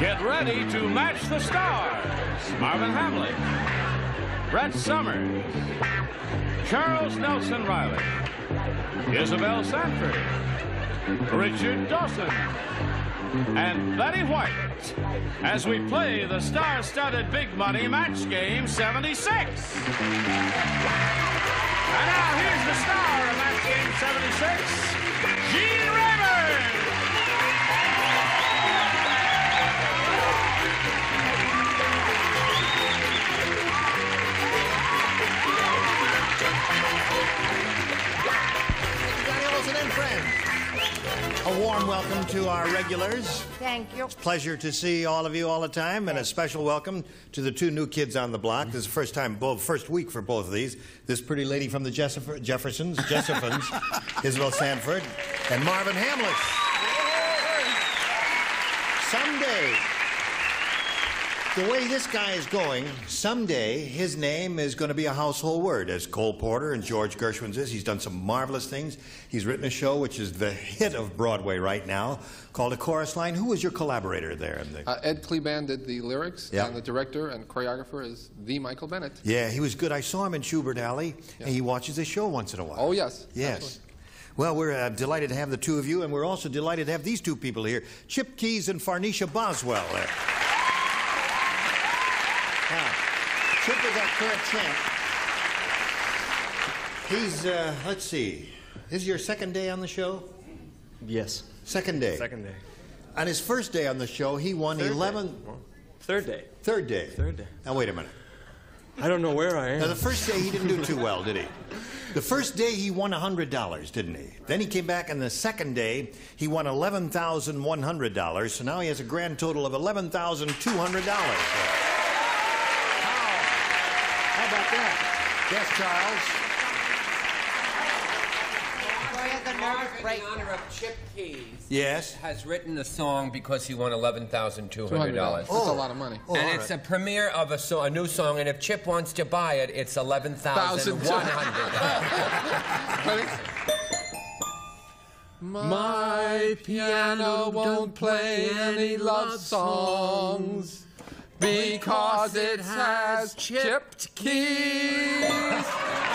Get ready to match the stars. Marvin Hamlisch, Brett Summers, Charles Nelson Reilly, Isabel Sanford, Richard Dawson, and Betty White as we play the star-studded Big Money Match Game 76. And now here's the star of Match Game 76, Gene Rayburn. And friends, a warm welcome to our regulars. Thank you. It's a pleasure to see all of you all the time, and a special welcome to the two new kids on the block. This is the first week for both of these. This pretty lady from the Jeffersons, Isabel Sanford, and Marvin Hamlisch. Someday, the way this guy is going, someday his name is going to be a household word, as Cole Porter and George Gershwin's is. He's done some marvelous things. He's written a show which is the hit of Broadway right now, called A Chorus Line. Who was your collaborator there? Ed Kleban did the lyrics, yep. And the director and choreographer is the Michael Bennett. Yeah, he was good. I saw him in Schubert Alley, and he watches the show once in a while. Oh, yes. Yes. Absolutely. Well, we're delighted to have the two of you, and we're also delighted to have these two people here, Chip Keys and Farnesha Boswell. Now, Chip is our current champ. He's, let's see, this is your second day on the show? Yes. Second day? Second day. On his first day on the show, he won Third 11... day. Third day. Third day? Third day. Now, wait a minute. I don't know where I am. Now, the first day he didn't do too well, did he? The first day he won $100, didn't he? Then he came back, and the second day he won $11,100, so now he has a grand total of $11,200. How about that? Yes, Charles? In honor of Chip Keys, yes, has written a song because he won $11,200. That's a lot of money. And it's a premiere of a new song, and if Chip wants to buy it, it's $11,100. My piano won't play any love songs because it has chipped keys.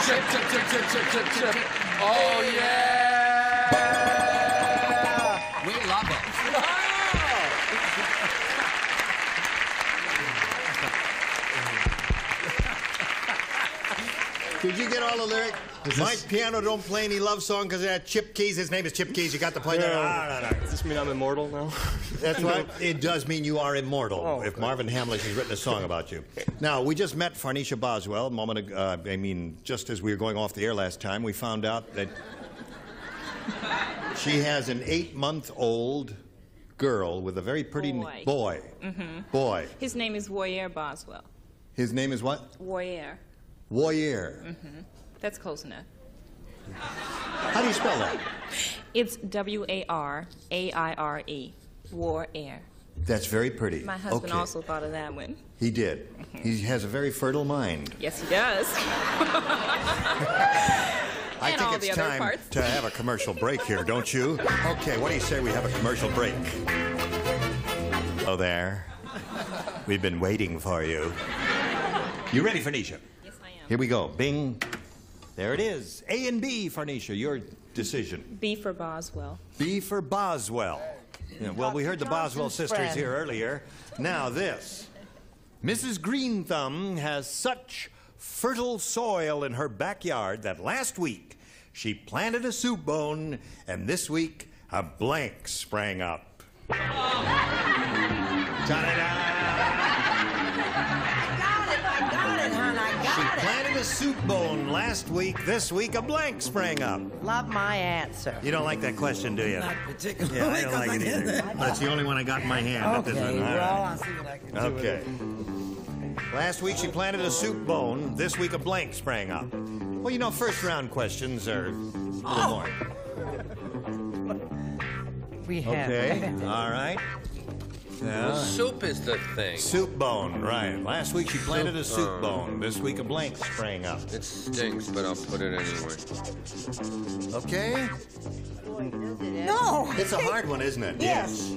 Chip, chip, chip, chip, chip, chip, chip. Oh, yeah. We love it. Did you get all the lyrics? My piano don't play any love song because it had Chip Keys. His name is Chip Keys. You got to play that. No. Does this mean I'm immortal now? That's right. It does mean you are immortal. Oh, if Marvin Hamlisch has written a song about you. Now, we just met Farnesha Boswell a moment ago. Just as we were going off the air last time, we found out that she has an 8-month-old girl with a very pretty boy. Mm-hmm. Boy. His name is Warrior Boswell. His name is what? Warrior. Warrior. Mm-hmm. That's close enough. How do you spell that? It's W-A-R-A-I-R-E. Warrior. That's very pretty. My husband also thought of that one. He did. He has a very fertile mind. Yes, he does. I think it's time to have a commercial break here, don't you? Okay, what do you say we have a commercial break? Oh, there. We've been waiting for you. You ready, Farnesha? Yes, I am. Here we go. Bing. There it is. A and B, Farnesha, your decision. B for Boswell. B for Boswell. Yeah, well, we heard the Boswell sisters here earlier. Now this. Mrs. Green Thumb has such fertile soil in her backyard that last week she planted a soup bone, and this week a blank sprang up. Ta-da-da! She planted a soup bone last week. This week, a blank sprang up. Love my answer. You don't like that question, do you? Not particularly. Yeah, I don't like it either. That's the only one I got in my hand. Okay, well, I'll see what I can do. Okay. Last week, she planted a soup bone. This week, a blank sprang up. Well, you know, first-round questions are a little more. We have. Okay, all right. Well, soup is the thing. Soup bone, right. Last week she planted a soup bone. This week a blank sprang up. It stinks, but I'll put it anyway. Okay? No. It's a hard one, isn't it? Yes.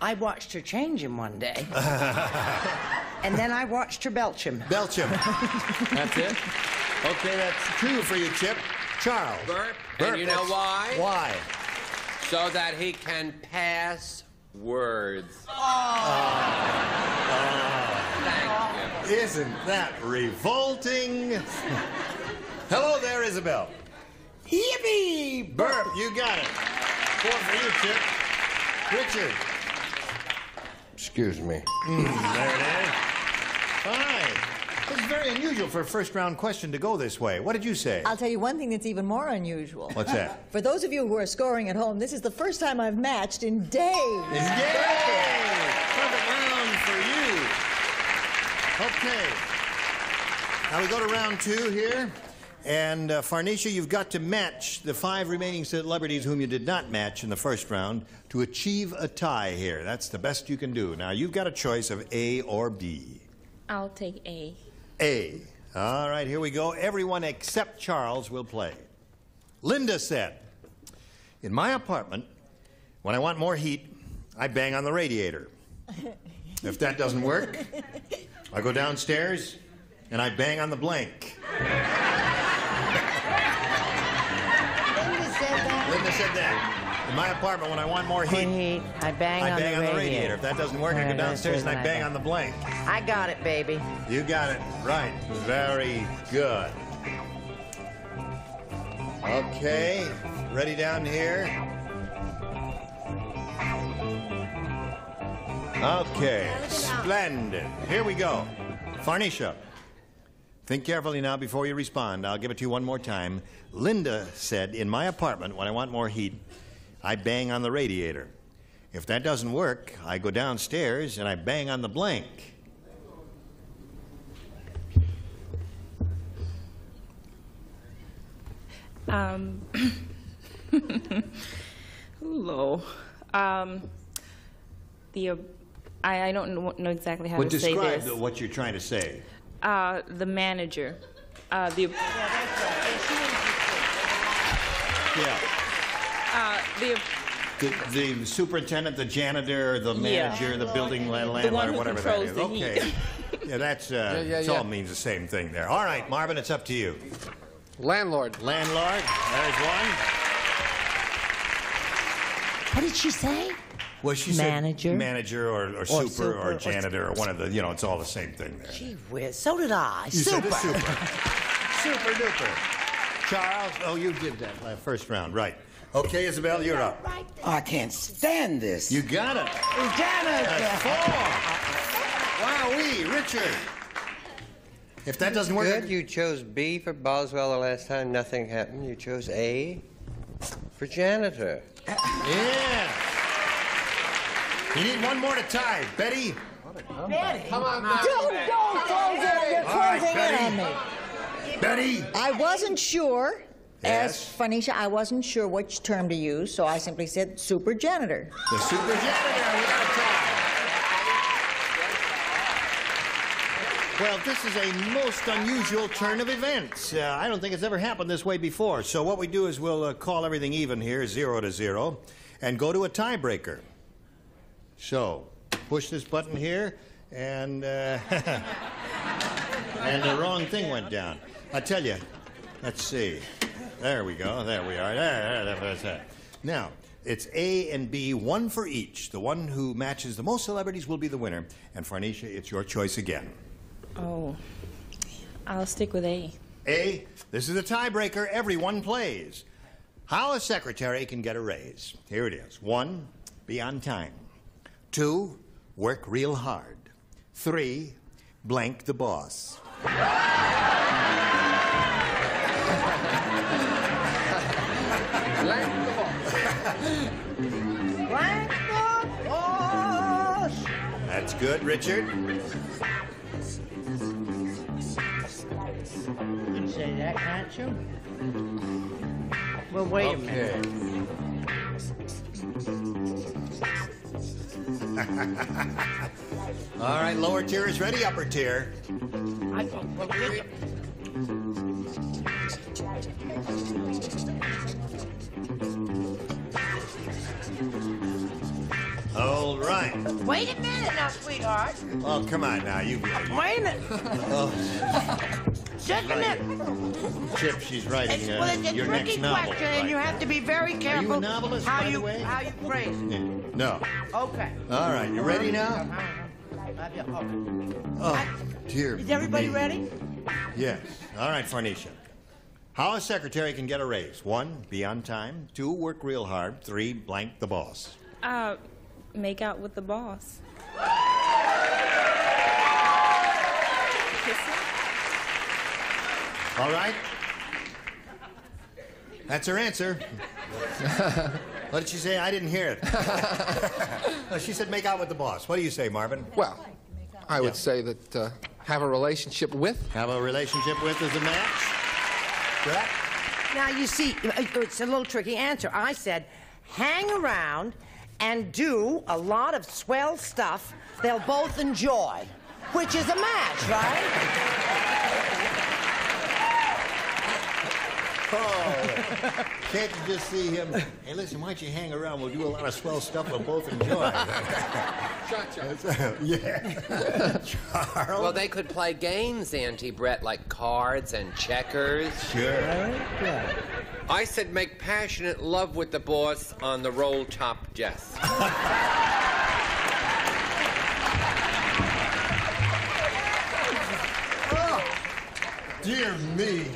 I watched her change him one day. And then I watched her belch him. Belch him. That's it? Okay, that's 2 for you, Chip. Charles. Burp. Burp. And you know why? Why? So that he can pass words. Thank you. Isn't that revolting? Hello there, Isabel. Yippee! Burp, you got it. 4 for you, Chip. Richard. Excuse me. There it is. Fine. This is very unusual for a first-round question to go this way. What did you say? I'll tell you one thing that's even more unusual. What's that? For those of you who are scoring at home, this is the first time I've matched in days. Yay! Perfect round for you. Okay. Now we go to round 2 here. And Farnisha, you've got to match the 5 remaining celebrities whom you did not match in the first round to achieve a tie here. That's the best you can do. Now, you've got a choice of A or B. I'll take A. A. All right, here we go. Everyone except Charles will play. Linda said, in my apartment, when I want more heat, I bang on the radiator. If that doesn't work, I go downstairs and I bang on the blank. Linda said that. In my apartment, when I want more heat, I bang on the radiator. If that doesn't work, I go downstairs and I bang on the blank. I got it, baby. You got it. Right. Very good. Okay. Ready down here? Okay. Splendid. Here we go. Farnisha. Think carefully now before you respond. I'll give it to you one more time. Linda said, in my apartment, when I want more heat, I bang on the radiator. If that doesn't work, I go downstairs and I bang on the blank. Low. I don't know exactly how to say describe this. what you're trying to say. The manager. Yeah. The superintendent, the janitor, the manager, the building landlord, whatever that is. Okay. Yeah, that's it all means the same thing there. All right, Marvin, it's up to you. Landlord. Landlord, there's one. What did she say? Well, she Manager. said manager or super or janitor or one of the, it's all the same thing there. Gee whiz, so did I. You said the super. Super duper. Charles, oh, you did that first round, right. Okay, Isabel, you're up. Oh, I can't stand this. You got it. That's 4. Wowee, Richard. If that doesn't work... Good, you chose B for Boswell the last time. Nothing happened. You chose A for janitor. Yeah. You need one more to tie. Betty? Betty. Come on, Don't close it. You're closing in on me. Betty? I wasn't sure. Yes. As Farnisha, I wasn't sure which term to use, so I simply said super janitor. The super janitor. We got a tie. Well, this is a most unusual turn of events. I don't think it's ever happened this way before. So what we do is we'll call everything even here, 0-0, and go to a tiebreaker. So, push this button here, and and the wrong thing went down. I tell you, let's see. There we go. There we are. There's that. Now, it's A and B, one for each. The one who matches the most celebrities will be the winner. And Farnisha, it's your choice again. Oh, I'll stick with A. A, this is a tiebreaker. Everyone plays. How a secretary can get a raise. Here it is. 1, be on time. 2, work real hard. 3, blank the boss. Blank the boss. Blank the boss. That's good, Richard. You say that, can't you? Well, wait a minute. All right, lower tier is ready, upper tier. All right. Wait a minute now, sweetheart. Oh, come on now, you. Wait a minute. Just a minute. Chip, she's writing Well, it's a your tricky next novel. question, and you have to be very careful. Are you a novelist, how by the you way? how you phrase it. No. Okay. All right, you ready now? Okay. Oh, dear. Is everybody me. ready? Yes. All right, Farnisha. How a secretary can get a raise. 1, be on time. 2, work real hard. 3, blank the boss. Make out with the boss. All right. That's her answer. What did she say? I didn't hear it. She said make out with the boss. What do you say, Marvin? Well, I would say that have a relationship with. Have a relationship with is a match? Correct? Now, you see, it's a little tricky answer. I said hang around and do a lot of swell stuff they'll both enjoy, which is a match, right? Oh, can't you just see him? Hey, listen, why don't you hang around? We'll do a lot of swell stuff we'll both enjoy. Yeah. Charles? Well, they could play games, Auntie Brett, like cards and checkers. Sure. I said make passionate love with the boss on the roll-top desk. Oh, dear me.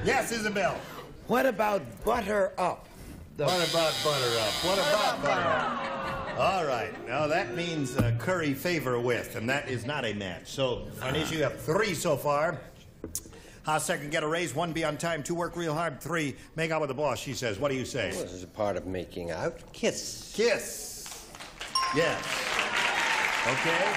Yes, Isabel. What about butter up? What about butter up? What about butter up? All right. Now, that means curry favor with, and that is not a match. So, Farnisha, you have 3 so far. How second get a raise? 1, be on time. 2, work real hard. 3, make out with the boss, she says. What do you say? Well, this is a part of making out. Kiss. Kiss. Yes. Okay.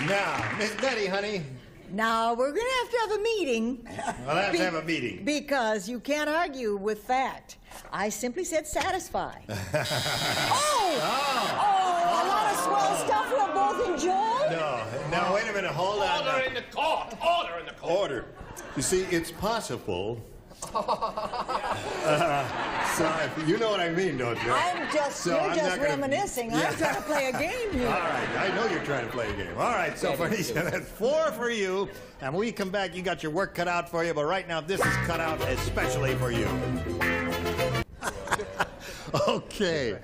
Now, Miss Betty, honey. Now, we're going to have a meeting. We'll have to have a meeting. Because you can't argue with fact. I simply said satisfy. Oh, a lot of swell stuff we'll both enjoy? No, wait a minute, hold on. Order in the court. Order in the court. Order. You see, it's possible. So, you know what I mean, don't you? You're just reminiscing. Yeah. I'm trying to play a game here. All right, I know you're trying to play a game. All right, so Farnisha, that's 4 for you. And when we come back, you got your work cut out for you, but right now this is cut out especially for you. Okay.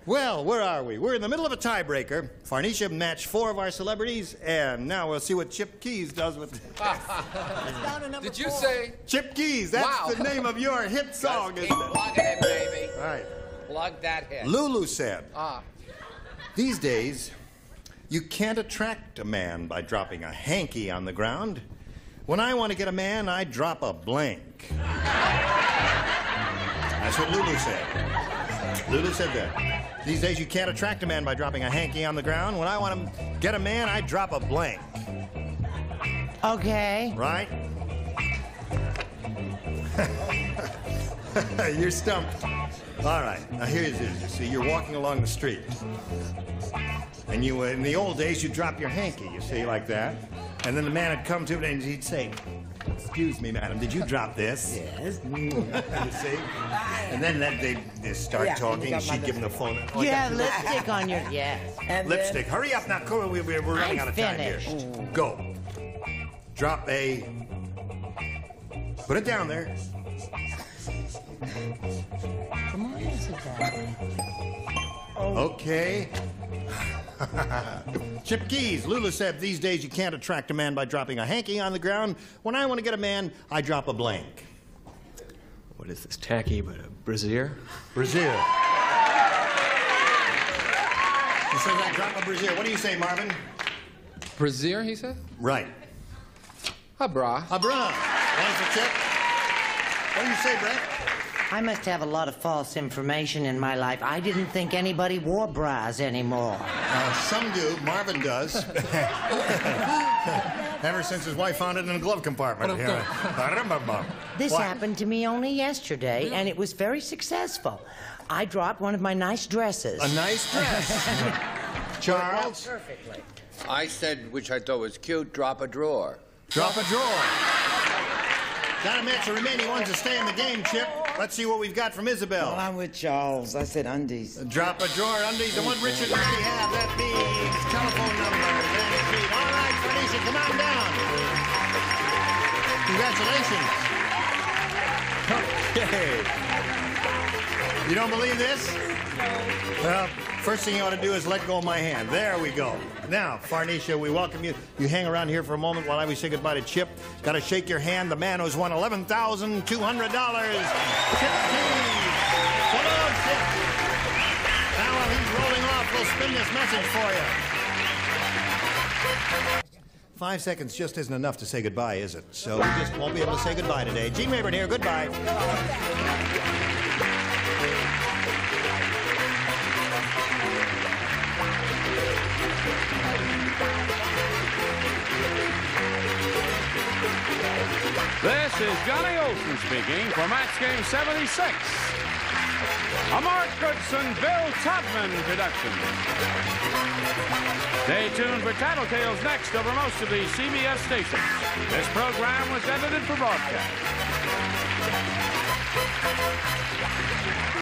Well, where are we? We're in the middle of a tiebreaker. Farnisha matched 4 of our celebrities, and now we'll see what Chip Keys does with this. Did you say? Chip Keys, that's the name of your hit song, Just isn't keep it? plugging it, baby. All right. Plug that hit. Lulu said, these days, you can't attract a man by dropping a hanky on the ground. When I want to get a man, I drop a blank. That's what Lulu said. Lulu said that. These days, you can't attract a man by dropping a hanky on the ground. When I want to get a man, I drop a blank. Okay. Right? You're stumped. All right. Now, here's it. You see, you're walking along the street. And you, in the old days, you'd drop your hanky, you see, like that. And then the man would come to it and he'd say, "Excuse me, madam, did you drop this?" Yes. You see? And then they'd start talking. She'd give him the phone. Oh, You have lipstick on your... Yes. And lipstick. Hurry up now. Come on, we're running out of time here. Go. Drop a... Put it down there. Come on, Isabel. Okay. Chip Keys. Lulu said, these days you can't attract a man by dropping a hanky on the ground. When I want to get a man, I drop a blank. What is this, tacky, but a brassiere? Brassiere. He says I drop a brassiere. What do you say, Marvin? Brassiere, he said? Right. A bra. A bra. One for Chip. What do you say, Brett? I must have a lot of false information in my life. I didn't think anybody wore bras anymore. Some do. Marvin does. Ever since his wife found it in a glove compartment. This happened to me only yesterday, and it was very successful. I dropped one of my nice dresses. A nice dress. Charles? Perfectly. I said, which I thought was cute, drop a drawer. Drop a drawer. Got a match the remaining ones to stay in the game, Chip. Let's see what we've got from Isabel. Well, I'm with Charles. I said undies. Drop a drawer undies, the one Richard already have. That means telephone number. All right, Felicia, come on down. Congratulations. Okay. You don't believe this? Well, first thing you ought to do is let go of my hand. There we go. Now, Farnesha, we welcome you. You hang around here for a moment while we say goodbye to Chip. Got to shake your hand. The man who's won $11,200. Chip Keys. Come on, Chip. Now, while he's rolling off, we'll spin this message for you. 5 seconds just isn't enough to say goodbye, is it? So we just won't be able to say goodbye today. Gene Rayburn here. Goodbye. This is Johnny Olson speaking for Match Game 76. A Mark Goodson, Bill Todman production. Stay tuned for Tattletales next over most of these CBS stations. This program was edited for broadcast.